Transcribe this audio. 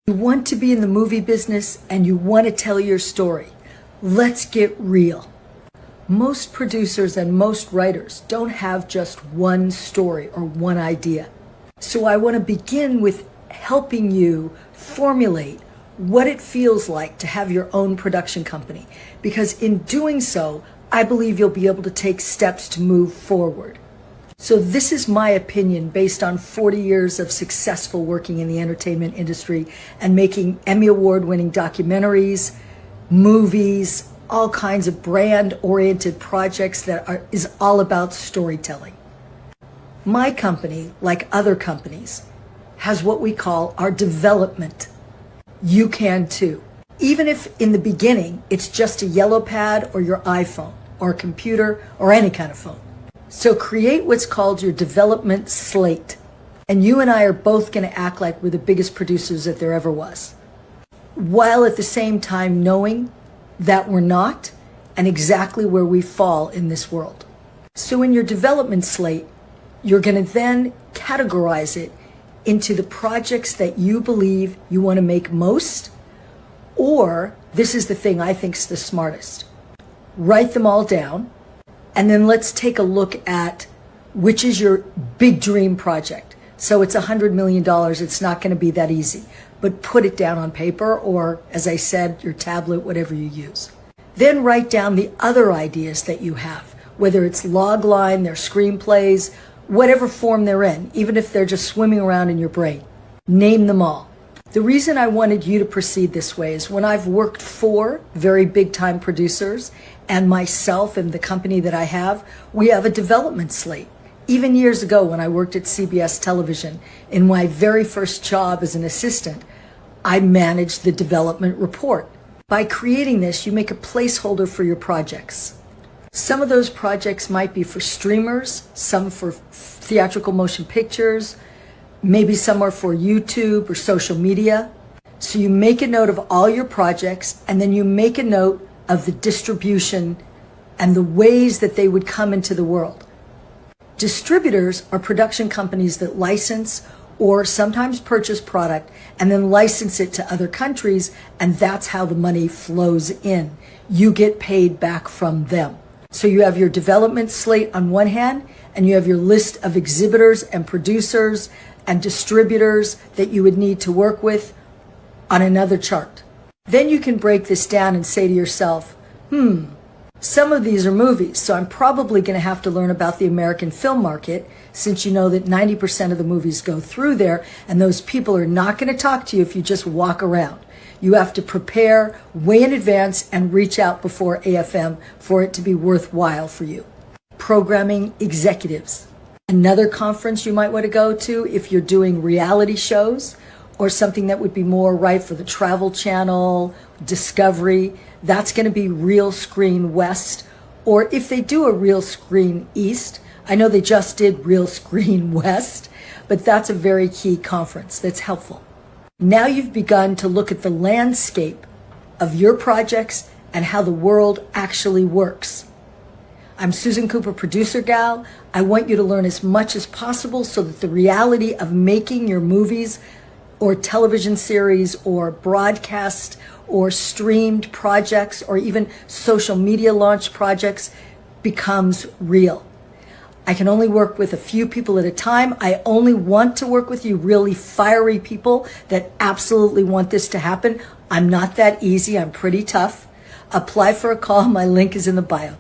You want to be in the movie business and you want to tell your story. Let's get real. Most producers and most writers don't have just one story or one idea. So I want to begin with helping you formulate what it feels like to have your own production company. Because in doing so, I believe you'll be able to take steps to move forward. So this is my opinion based on 40 years of successful working in the entertainment industry and making Emmy Award-winning documentaries, movies, all kinds of brand-oriented projects that is all about storytelling. My company, like other companies, has what we call our development. You can too. Even if in the beginning it's just a yellow pad or your iPhone or a computer or any kind of phone. So create what's called your development slate. And you and I are both going to act like we're the biggest producers that there ever was, while at the same time knowing that we're not and exactly where we fall in this world. So in your development slate, you're going to then categorize it into the projects that you believe you want to make most, or this is the thing I think is the smartest. Write them all down, and then let's take a look at which is your big dream project. So it's $100 million. It's not going to be that easy, but put it down on paper or, as I said, your tablet, whatever you use. Then write down the other ideas that you have, whether it's logline, their screenplays, whatever form they're in, even if they're just swimming around in your brain. Name them all. The reason I wanted you to proceed this way is when I've worked for very big time producers and myself and the company that I have, we have a development slate. Even years ago when I worked at CBS Television, in my very first job as an assistant, I managed the development report. By creating this, you make a placeholder for your projects. Some of those projects might be for streamers, some for theatrical motion pictures, maybe some are for YouTube or social media. So you make a note of all your projects, and then you make a note of the distribution and the ways that they would come into the world. Distributors are production companies that license or sometimes purchase product and then license it to other countries, and that's how the money flows in. You get paid back from them. So you have your development slate on one hand, and you have your list of exhibitors and producers and distributors that you would need to work with on another chart. Then you can break this down and say to yourself, some of these are movies, so I'm probably going to have to learn about the American film market, since you know that 90% of the movies go through there, and those people are not going to talk to you if you just walk around. You have to prepare way in advance and reach out before AFM for it to be worthwhile for you. Programming executives. Another conference you might want to go to if you're doing reality shows or something that would be more right for the Travel Channel, Discovery, that's going to be Real Screen West. Or if they do a Real Screen East, I know they just did Real Screen West, but that's a very key conference that's helpful. Now you've begun to look at the landscape of your projects and how the world actually works. I'm Susan Cooper, Producer Gal. I want you to learn as much as possible so that the reality of making your movies or television series or broadcast or streamed projects or even social media launch projects becomes real. I can only work with a few people at a time. I only want to work with you really fiery people that absolutely want this to happen. I'm not that easy. I'm pretty tough. Apply for a call. My link is in the bio.